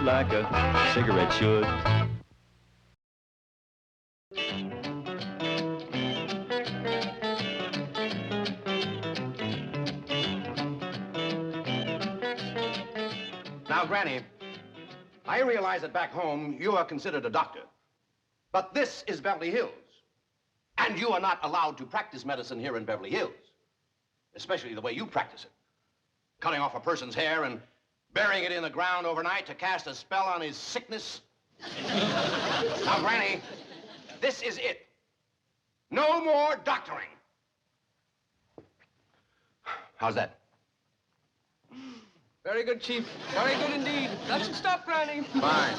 like a cigarette should. Now, Granny, I realize that back home you are considered a doctor. But this is Beverly Hills. And you are not allowed to practice medicine here in Beverly Hills. Especially the way you practice it. Cutting off a person's hair and burying it in the ground overnight to cast a spell on his sickness. Now, Granny, this is it. No more doctoring. How's that? Very good, Chief. Very good indeed. That should stop, Granny. Fine.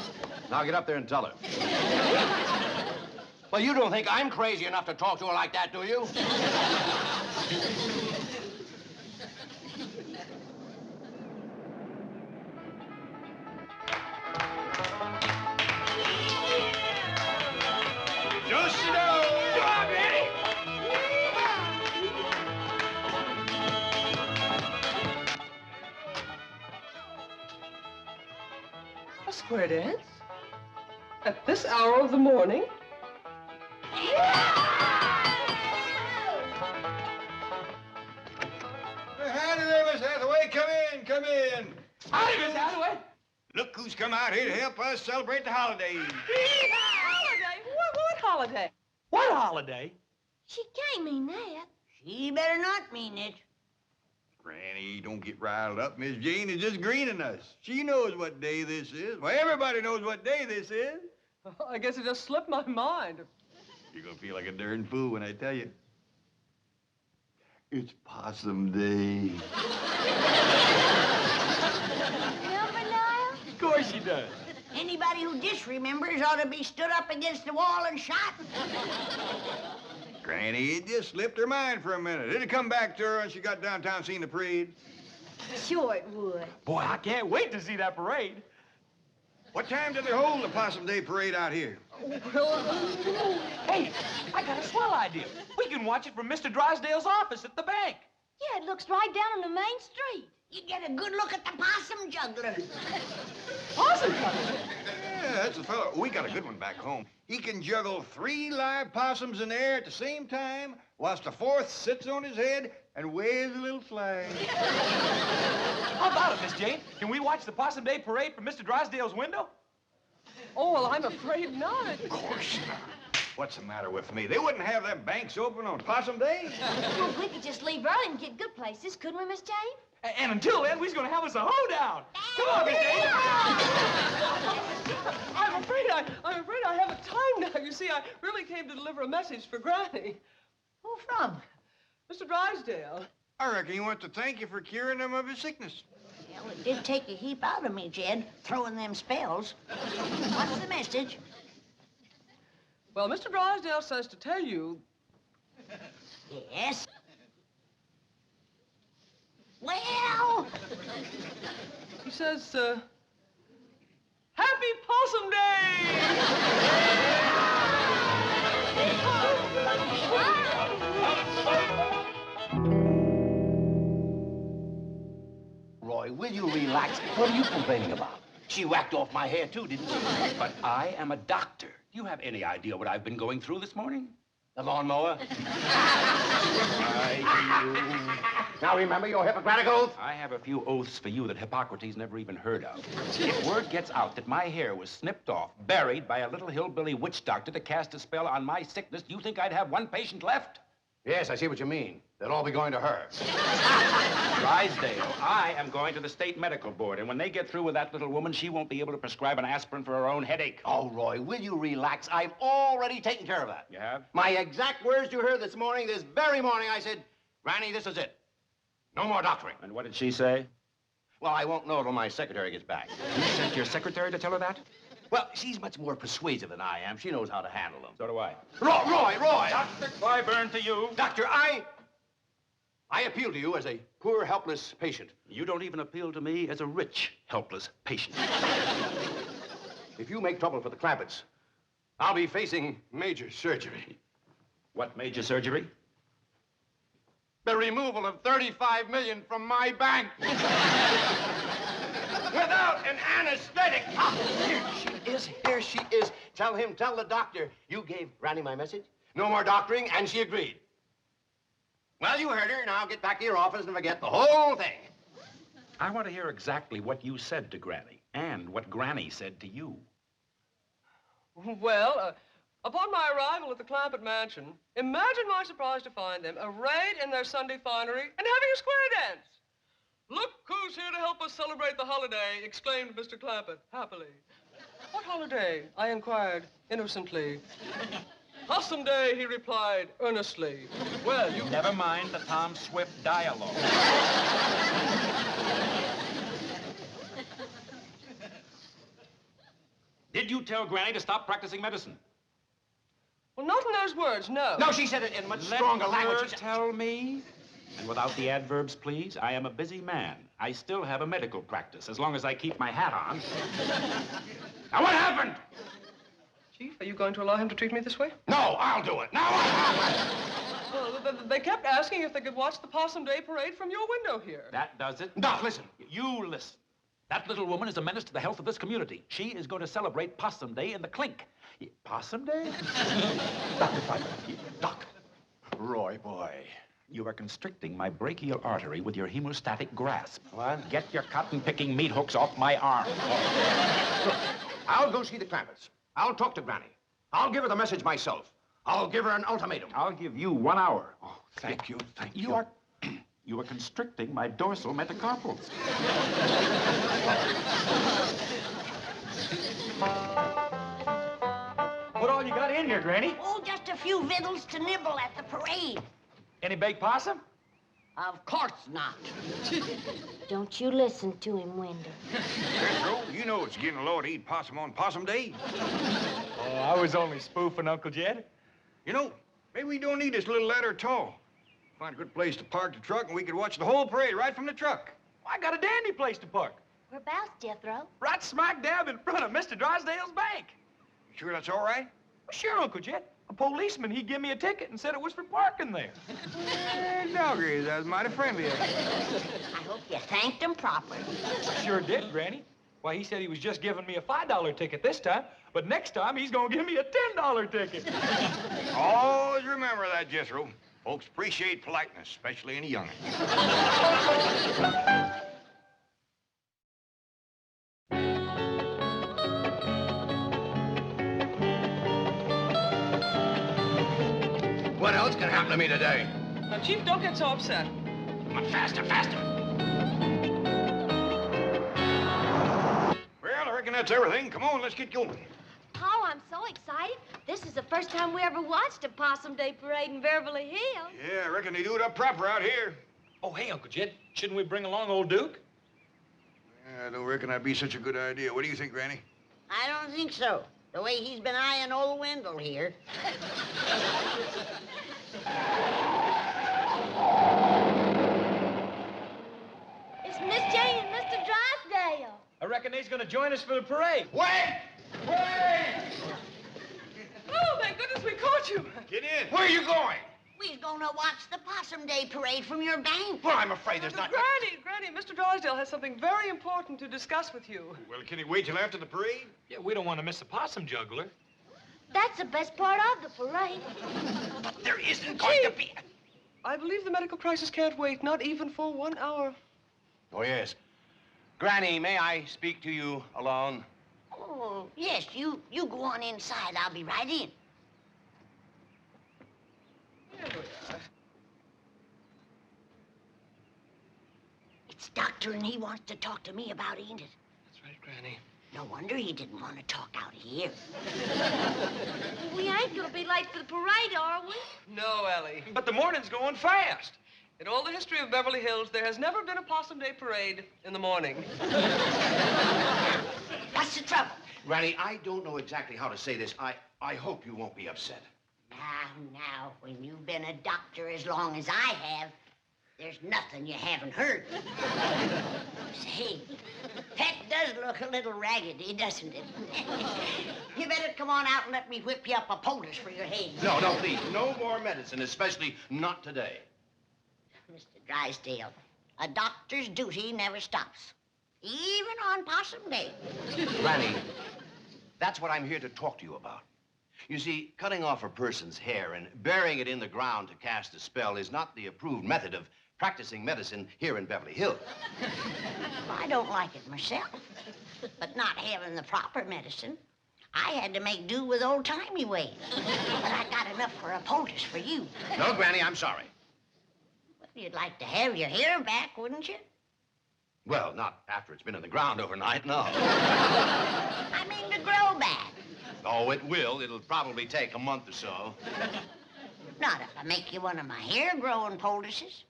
Now get up there and tell her. Well, you don't think I'm crazy enough to talk to her like that, do you? Just sit down. Come on, Granny. A square dance? At this hour of the morning? Howdy there, Miss Hathaway. Come in, come in. Howdy, Miss Hathaway. Look who's come out here to help us celebrate the holidays. Holiday? What holiday? What holiday? She can't mean that. She better not mean it. Granny, don't get riled up. Miss Jane is just greening us. She knows what day this is. Well, everybody knows what day this is. Oh, I guess it just slipped my mind. You're gonna feel like a darn fool when I tell you. It's Possum Day. Remember, Niall? Of course she does. Anybody who disremembers ought to be stood up against the wall and shot. Granny, it just slipped her mind for a minute. It'd come back to her when she got downtown seeing the parade. Sure it would. Boy, I can't wait to see that parade. What time did they hold the Possum Day Parade out here? Hey, I got a swell idea. We can watch it from Mr. Drysdale's office at the bank. Yeah, it looks right down on the main street. You get a good look at the possum juggler. Possum juggler? Yeah, that's the fellow. We got a good one back home. He can juggle 3 live possums in the air at the same time, whilst the 4th sits on his head and waves a little flag. How about it, Miss Jane? Can we watch the Possum Day Parade from Mr. Drysdale's window? Oh, well, I'm afraid not. Of course not. What's the matter with me? They wouldn't have them banks open on Possum Day. Well, we could just leave early and get good places, couldn't we, Miss Jane? And until then, we're gonna have us a hoedown. Come on, Miss Jane. I'm afraid I haven't time now. You see, I really came to deliver a message for Granny. Who from? Mr. Drysdale. I reckon he wants to thank you for curing him of his sickness. Well, it did take a heap out of me, Jed, throwing them spells. What's the message? Well, Mr. Drysdale says to tell you... Yes? Well... He says, Happy Possum Day! Roy, will you relax? What are you complaining about? She whacked off my hair, too, didn't she? But I am a doctor. Do you have any idea what I've been going through this morning? The lawnmower? Now remember your Hippocratic oath? I have a few oaths for you that Hippocrates never even heard of. If word gets out that my hair was snipped off, buried by a little hillbilly witch doctor to cast a spell on my sickness, do you think I'd have one patient left? Yes, I see what you mean. They'll all be going to her. Drysdale, I am going to the state medical board, and when they get through with that little woman, she won't be able to prescribe an aspirin for her own headache. Oh, Roy, will you relax? I've already taken care of that. You have? My exact words to her this very morning, I said, Granny, this is it. No more doctoring. And what did she say? Well, I won't know till my secretary gets back. You sent your secretary to tell her that? Well, she's much more persuasive than I am. She knows how to handle them. So do I. Roy! Dr. Clyburn to you. Doctor, I appeal to you as a poor, helpless patient. You don't even appeal to me as a rich, helpless patient. If you make trouble for the Clampetts, I'll be facing major surgery. What major surgery? The removal of $35 million from my bank. without an anesthetic. Here she is. Tell the doctor you gave Granny my message. No more doctoring, and she agreed. Well, you heard her. Now get back to your office and forget the whole thing. I want to hear exactly what you said to Granny and what Granny said to you. Well, upon my arrival at the Clampett mansion, imagine my surprise to find them arrayed in their Sunday finery and having a square dance. Look who's here to help us celebrate the holiday, exclaimed Mr. Clampett, happily. What holiday? I inquired, innocently. Possum Day, he replied, earnestly. Well, you... Never mind the Tom Swift dialogue. Did you tell Granny to stop practicing medicine? Well, not in those words, no. No, she said it in much stronger language. Let her tell me. And without the adverbs, please. I am a busy man. I still have a medical practice, as long as I keep my hat on. Now, what happened? Chief, are you going to allow him to treat me this way? No, I'll do it. Now what happened? Well, they kept asking if they could watch the Possum Day Parade from your window here. That does it. Doc, listen. You listen. That little woman is a menace to the health of this community. She is going to celebrate Possum Day in the clink. Possum Day? Dr. Clyburn. Doc. Roy, boy. You are constricting my brachial artery with your hemostatic grasp. What? Get your cotton-picking meat hooks off my arm. Look, I'll go see the Clampetts. I'll talk to Granny. I'll give her the message myself. I'll give her an ultimatum. I'll give you 1 hour. Oh, thank you, thank you. You are constricting my dorsal metacarpals. What all you got in here, Granny? Oh, just a few victuals to nibble at the parade. Any baked possum? Of course not. Don't you listen to him, Wendell. Jethro, you know it's getting low to eat possum on Possum Day. Oh, I was only spoofing, Uncle Jed. You know, maybe we don't need this little ladder at all. Find a good place to park the truck and we could watch the whole parade right from the truck. I got a dandy place to park. Whereabouts, Jethro? Right smack dab in front of Mr. Drysdale's bank. You sure that's all right? Well, sure, Uncle Jed. A policeman, he gave me a ticket and said it was for parking there. Doggery, that was mighty friendly of you. I hope you thanked him properly. Sure did, Granny. Why, he said he was just giving me a $5 ticket this time, but next time he's gonna give me a $10 ticket. Always remember that, Jethro. Folks appreciate politeness, especially in a young'un. What else can happen to me today? Now, Chief, don't get so upset. Come on, faster, faster. Well, I reckon that's everything. Come on, let's get going. Oh, I'm so excited. This is the first time we ever watched a Possum Day Parade in Beverly Hills. Yeah, I reckon they do it up proper out here. Oh, hey, Uncle Jed, shouldn't we bring along old Duke? I don't reckon that'd be such a good idea. What do you think, Granny? I don't think so. The way he's been eyeing old Wendell here. It's Miss Jane and Mr. Drysdale. I reckon he's gonna join us for the parade. Wait! Wait! Oh, thank goodness we caught you. Get in. Where are you going? We're gonna watch the Possum Day Parade from your bank. Well, I'm afraid there's not... Granny, Mr. Drysdale has something very important to discuss with you. Well, can he wait till after the parade? Yeah, we don't want to miss the possum juggler. That's the best part of the parade. There isn't going to be... I believe the medical crisis can't wait, not even for 1 hour. Oh, yes. Granny, may I speak to you alone? Oh, yes, you go on inside. I'll be right in. Here we are. It's Doctor, and he wants to talk to me about, ain't it? That's right, Granny. No wonder he didn't want to talk out here. We ain't gonna be late for the parade, are we? No, Ellie. But the morning's going fast. In all the history of Beverly Hills, there has never been a Possum Day Parade in the morning. What's the trouble? Granny, I don't know exactly how to say this. I hope you won't be upset. Now, when you've been a doctor as long as I have, there's nothing you haven't heard. Say, Pet does look a little raggedy, doesn't it? You better come on out and let me whip you up a poultice for your head. No, please. No more medicine, especially not today. Mr. Drysdale, a doctor's duty never stops. even on Possum Day. Granny, that's what I'm here to talk to you about. You see, cutting off a person's hair and burying it in the ground to cast a spell is not the approved method of practicing medicine here in Beverly Hills. I don't like it myself, but not having the proper medicine, I had to make do with old-timey ways. But I got enough for a poultice for you. No, Granny, I'm sorry. Well, you'd like to have your hair back, wouldn't you? Well, not after it's been in the ground overnight, no. I mean to grow back. Oh, it will. It'll probably take a month or so. Not if I make you one of my hair-growing poultices.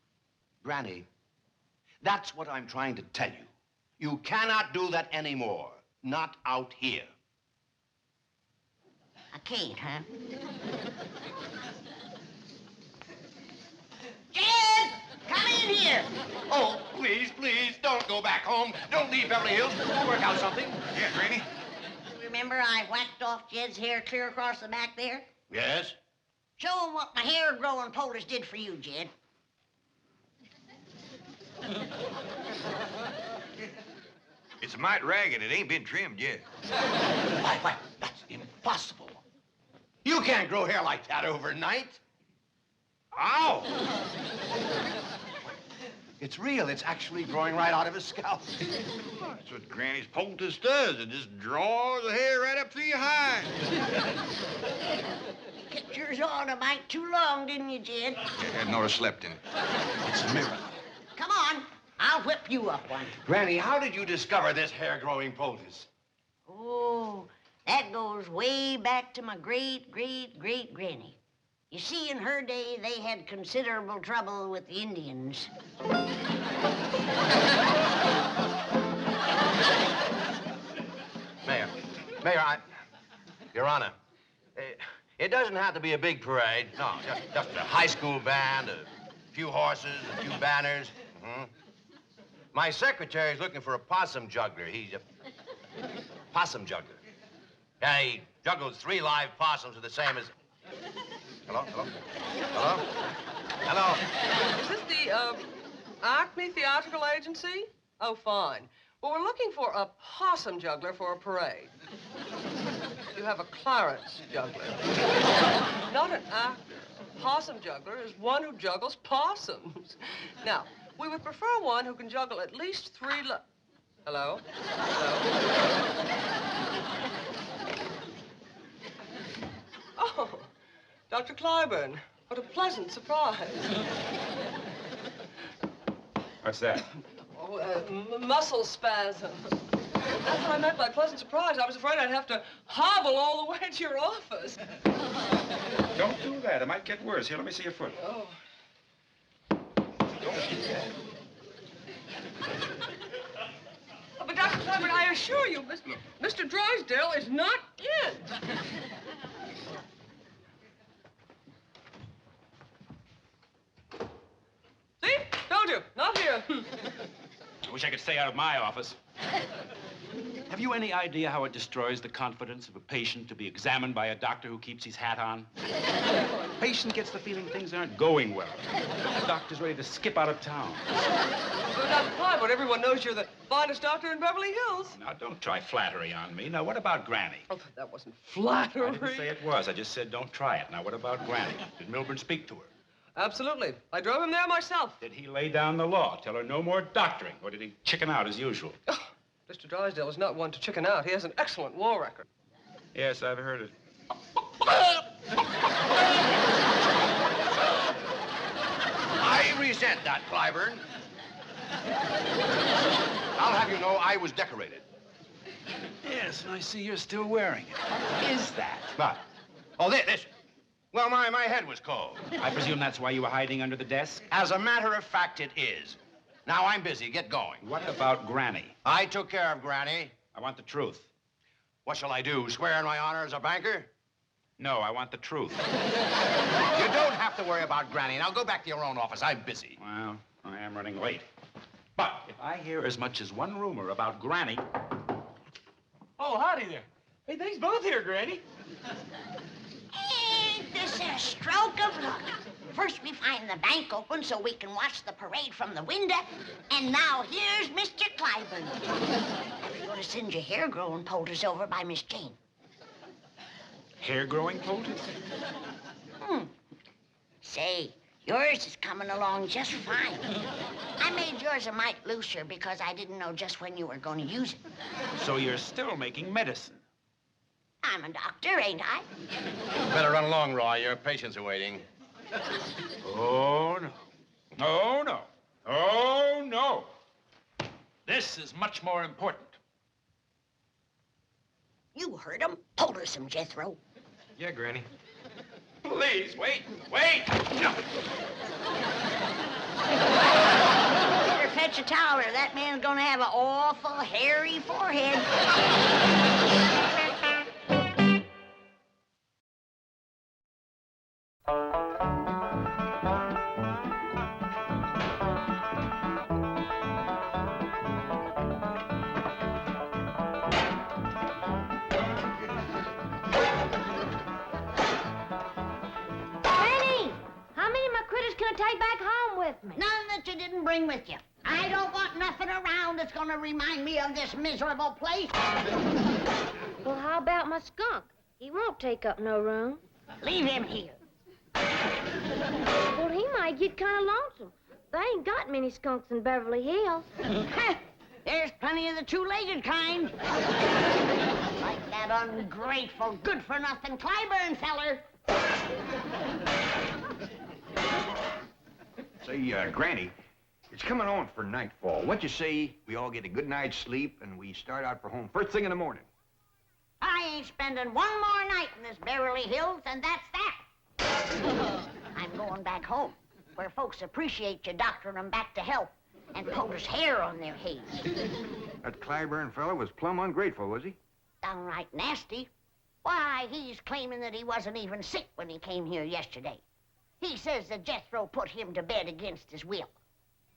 Granny, that's what I'm trying to tell you. You cannot do that anymore. Not out here. I can't, huh? Jed! Come in here! Oh, please, please, don't go back home. Don't leave Beverly Hills. We'll work out something. Yeah, Granny? Remember I whacked off Jed's hair clear across the back there? Yes? Show him what my hair-growing poultice did for you, Jed. It's a mite ragged. It ain't been trimmed yet. Why, that's impossible. You can't grow hair like that overnight. Ow! It's real. It's actually growing right out of his scalp. That's what Granny's poultice does. It just draws the hair right up through your hide. Kept yours on a mite too long, didn't you, Jed? I hadn't ought to slept in it. It's a miracle. Come on, I'll whip you up one. Granny, how did you discover this hair-growing poultice? Oh, that goes way back to my great-great-great-granny. You see, in her day, they had considerable trouble with the Indians. Mayor, Your Honor, it doesn't have to be a big parade. No, just a high school band, a few horses, a few banners. My secretary's looking for a possum juggler. He's a possum juggler. Yeah, he juggles 3 live possums with the same as... Hello? Is this the, Acme Theatrical Agency? Oh, fine. Well, we're looking for a possum juggler for a parade. You have a Clarence juggler. Not an actor. A possum juggler is one who juggles possums. Now, we would prefer one who can juggle at least 3 Hello? Oh, Dr. Clyburn, what a pleasant surprise. What's that? Oh, muscle spasm. That's what I meant by pleasant surprise. I was afraid I'd have to hobble all the way to your office. Don't do that. It might get worse. Here, let me see your foot. Oh. Don't do that. Oh, but Dr. Clyburn, I assure you, Mr. Drysdale is not in. See? Told you. Not here. I wish I could stay out of my office. Have you any idea how it destroys the confidence of a patient to be examined by a doctor who keeps his hat on? Patient gets the feeling things aren't going well. The doctor's ready to skip out of town. Well, Dr. Clyburn, everyone knows you're the finest doctor in Beverly Hills. Now, don't try flattery on me. Now, what about Granny? Oh, that wasn't flattery. I didn't say it was. I just said don't try it. Now, what about Granny? Did Milburn speak to her? Absolutely. I drove him there myself. Did he lay down the law, tell her no more doctoring, or did he chicken out as usual? Oh, Mr. Drysdale is not one to chicken out. He has an excellent war record. Yes, I've heard it. I resent that, Clyburn. I'll have you know I was decorated. Yes, and I see you're still wearing it. What is that? What? Oh, this. Well, my head was cold. I presume that's why you were hiding under the desk? As a matter of fact, it is. Now, I'm busy. Get going. What about Granny? I took care of Granny. I want the truth. What shall I do, swear in my honor as a banker? No, I want the truth. You don't have to worry about Granny. Now, go back to your own office. I'm busy. Well, I am running late. But if I hear as much as one rumor about Granny... Oh, howdy there. Hey, thanks both here, Granny. Ain't this a stroke of luck? first we find the bank open so we can watch the parade from the window. And now here's Mr. Clyburn. Now you're going to send your hair-growing poultice over by Miss Jane. Hair-growing poultice? Say, yours is coming along just fine. I made yours a mite looser because I didn't know just when you were going to use it. So you're still making medicine? I'm a doctor, ain't I? Better run along, Roy. Your patients are waiting. Oh, no. Oh, no. Oh, no. This is much more important. You heard him. Poultice him, Jethro. Yeah, Granny. Please, wait. No. Better fetch a towel or that man's gonna have an awful hairy forehead. Granny, how many of my critters can I take back home with me? None that you didn't bring with you. I don't want nothing around that's gonna remind me of this miserable place. Well, how about my skunk? He won't take up no room. Leave him here. Well, he might get kind of lonesome. They ain't got many skunks in Beverly Hills. There's plenty of the two-legged kind. Like that ungrateful, good-for-nothing Clyburn feller. Say, Granny, it's coming on for nightfall. What you say we all get a good night's sleep and we start out for home first thing in the morning? I ain't spending one more night in this Beverly Hills, and that's that. I'm going back home, where folks appreciate you doctoring them back to health and poultice hair on their heads. That Clyburn fella was plumb ungrateful, was he? Downright nasty. Why, he's claiming that he wasn't even sick when he came here yesterday. He says that Jethro put him to bed against his will.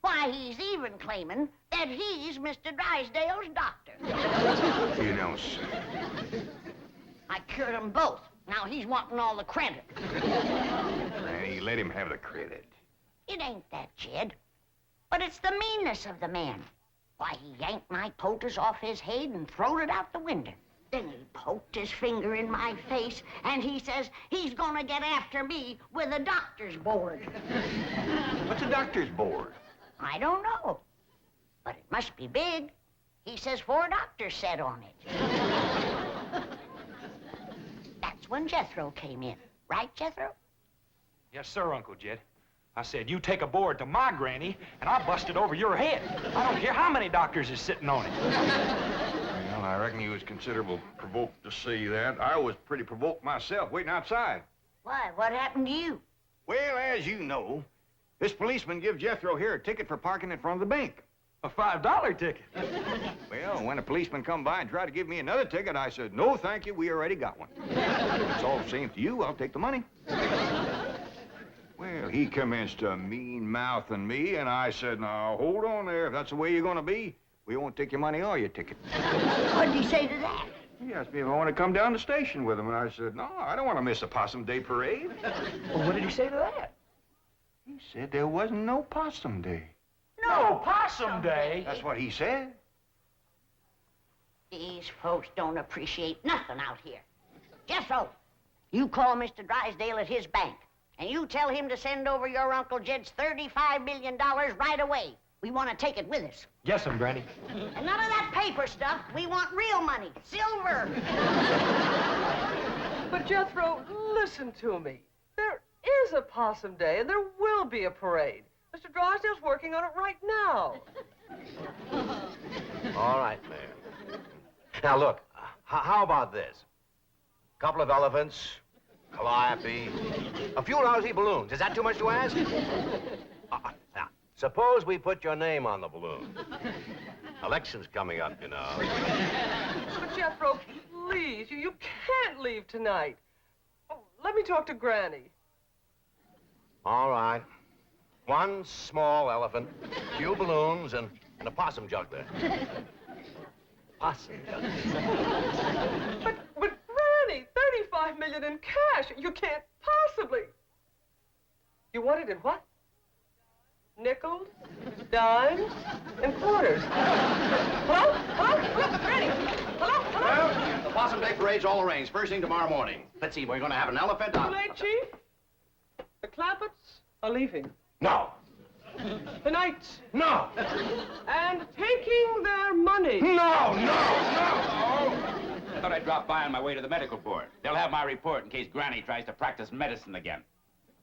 Why, he's even claiming that he's Mr. Drysdale's doctor. You know, sir. I cured them both. Now he's wanting all the credit. Granny, let him have the credit. It ain't that, Jed. But it's the meanness of the man. Why, he yanked my poultice off his head and throwed it out the window. Then he poked his finger in my face, and he says he's gonna get after me with a doctor's board. What's a doctor's board? I don't know, but it must be big. He says 4 doctors sat on it. That's when Jethro came in. Right, Jethro? Yes, sir, Uncle Jed. I said, you take a board to my granny, and I'll bust it over your head. I don't care how many doctors is sitting on it. Well, I reckon he was considerable provoked to see that. I was pretty provoked myself, waiting outside. Why, what happened to you? Well, as you know, this policeman gives Jethro here a ticket for parking in front of the bank. A $5 ticket. Well, when a policeman come by and tried to give me another ticket, I said, no, thank you, we already got one. If it's all the same to you, I'll take the money. Well, he commenced to mean-mouthing me, and I said, now, hold on there. If that's the way you're going to be, we won't take your money or your ticket. What did he say to that? He asked me if I want to come down to the station with him, and I said, no, I don't want to miss the Possum Day Parade. Well, what did he say to that? He said there wasn't no Possum Day. No, Possum Day. That's what he said. These folks don't appreciate nothing out here. Jethro, you call Mr. Drysdale at his bank, and you tell him to send over your Uncle Jed's $35 million right away. We want to take it with us. Yes, Granny. And none of that paper stuff. We want real money, silver. But, Jethro, listen to me. There is a Possum Day, and there will be a parade. Mr. Drysdale's working on it right now. All right, Mayor. Now, look, how about this? A couple of elephants, calliope, a few lousy balloons. Is that too much to ask? Now, suppose we put your name on the balloon. Election's coming up, you know. But, Jethro, please, you can't leave tonight. Oh, let me talk to Granny. All right. One small elephant, a few balloons, and a possum juggler. Possum juggler. But, Granny, $35 million in cash. You can't possibly. You want it in what? Nickels, dimes, and quarters. Hello? Hello? Hello? Granny? Hello? Hello? Well, the Possum Day Parade's all arranged. First thing tomorrow morning. Let's see, we're going to have an elephant Too late, Chief. The Clampetts are leaving. No. Tonight. No. And taking their money. No. I thought I'd drop by on my way to the medical board. They'll have my report in case Granny tries to practice medicine again.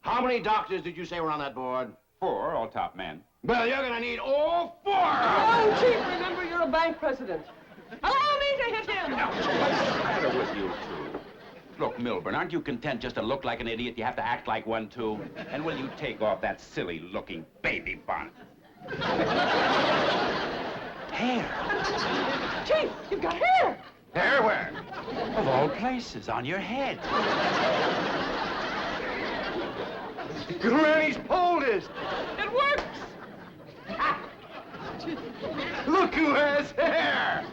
How many doctors did you say were on that board? 4, all top men. Well, you're going to need all 4. Oh, Chief, remember you're a bank president. Allow me to hit him. What's the matter with you two? Look, Milburn, aren't you content just to look like an idiot? You have to act like one, too. And will you take off that silly-looking baby bonnet? Hair. Chief, you've got hair. Hair where? Of all places, on your head. Granny's poldest. It works. Look who has hair.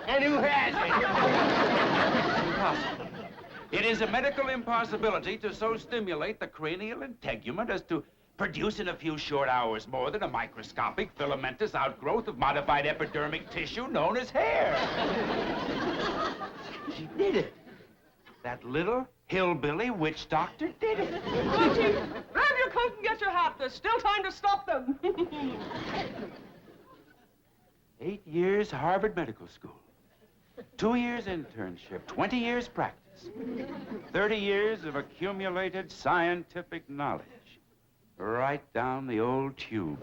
And who has it? Impossible. It is a medical impossibility to so stimulate the cranial integument as to produce in a few short hours more than a microscopic filamentous outgrowth of modified epidermic tissue known as hair. She did it. That little hillbilly witch doctor did it. Come, Chief. Grab your coat and get your hat. There's still time to stop them. 8 years Harvard Medical School. 2 years internship. 20 years practice. 30 years of accumulated scientific knowledge. Right down the old tube.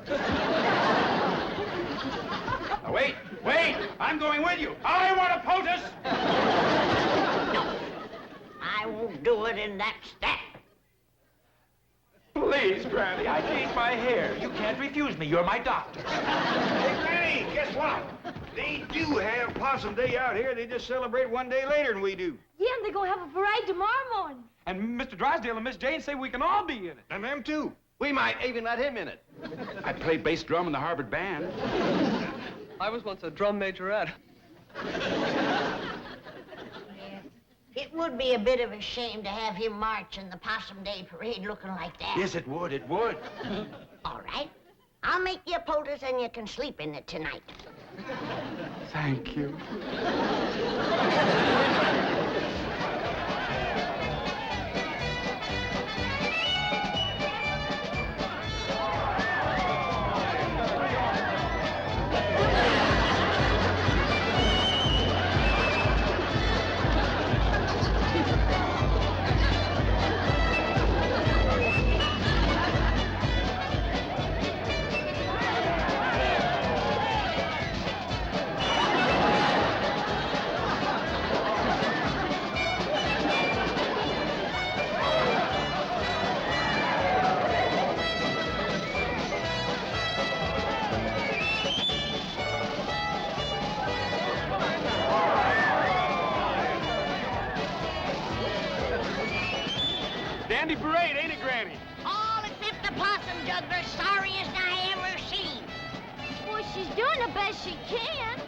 Now, wait! I'm going with you. I want a poultice! I won't do it in that step. Please, Granny, I need my hair. You can't refuse me. You're my doctor. Hey, Granny, guess what? They do have Possum Day out here. They just celebrate one day later than we do. Yeah, and they're going to have a parade tomorrow morning. And Mr. Drysdale and Miss Jane say we can all be in it. And them too. We might even let him in it. I played bass drum in the Harvard band. I was once a drum majorette. It would be a bit of a shame to have him march in the Possum Day Parade looking like that. Yes, it would. It would. All right. I'll make you a poultice and you can sleep in it tonight. Thank you. Dandy parade, ain't it, Granny? All except the possum juggler, sorriest I ever seen. Boy, she's doing the best she can.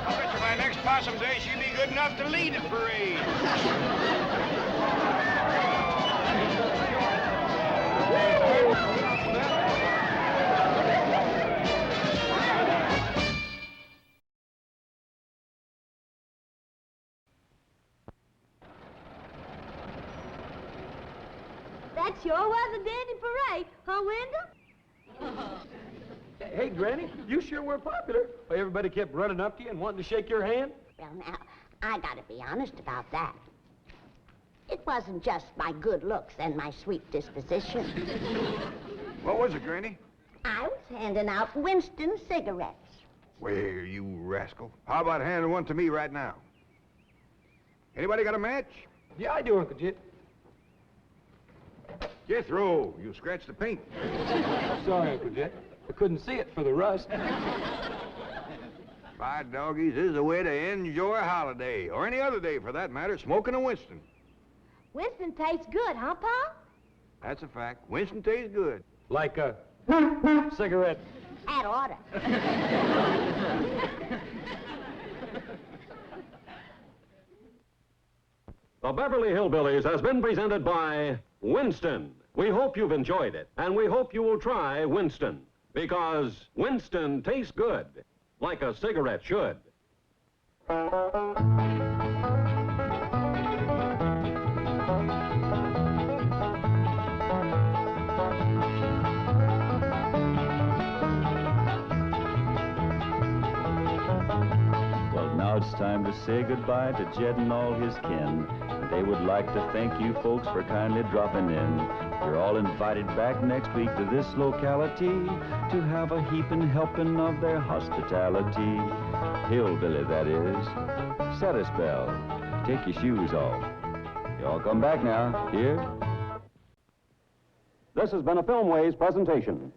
I bet you by next Possum Day she'll be good enough to lead the parade. That sure was a dandy parade, huh, Wendell? Hey, Granny, you sure were popular. Why, everybody kept running up to you and wanting to shake your hand. Well, now, I gotta be honest about that. It wasn't just my good looks and my sweet disposition. What was it, Granny? I was handing out Winston cigarettes. Where, you rascal. How about handing one to me right now? Anybody got a match? Yeah, I do, Uncle Jit. Jethro, you scratched the paint. Sorry, Uncle Jit. I couldn't see it for the rust. By doggies, this is a way to enjoy a holiday, or any other day for that matter, smoking a Winston. Winston tastes good, huh, Pa? That's a fact. Winston tastes good. Like a cigarette. Had oughta. The Beverly Hillbillies has been presented by Winston. We hope you've enjoyed it, and we hope you will try Winston, because Winston tastes good, like a cigarette should. Now it's time to say goodbye to Jed and all his kin. They would like to thank you folks for kindly dropping in. You're all invited back next week to this locality to have a heaping helping of their hospitality. Hillbilly, that is. Set a spell. Take your shoes off. You all come back now. Here. This has been a Filmways presentation.